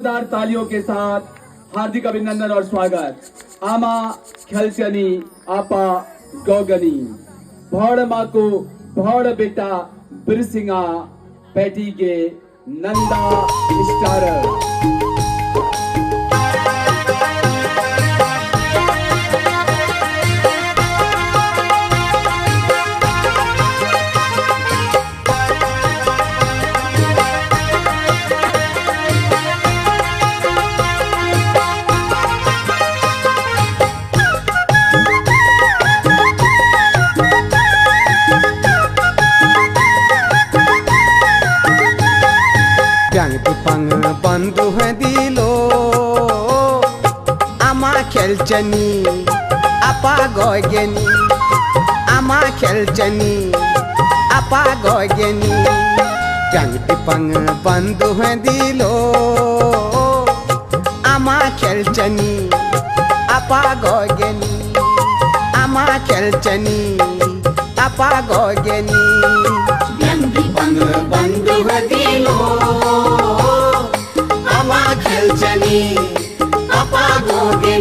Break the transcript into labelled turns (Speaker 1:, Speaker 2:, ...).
Speaker 1: जोरदार तालियों के साथ हार्दिक अभिनंदन और स्वागत। आमा खेलचनी आपा गोगनी भौड़ माँ को भौड़ बेटा बिरसिंगा पैटी के Nanda star
Speaker 2: Pang bandu dilo ama khelchani apa goigeni ama khelchani apa goigeni pang bandu dilo ama khelchani apa goigeni ama khelchani apa goigeni
Speaker 3: pang bandu dilo ama khelchani apa goge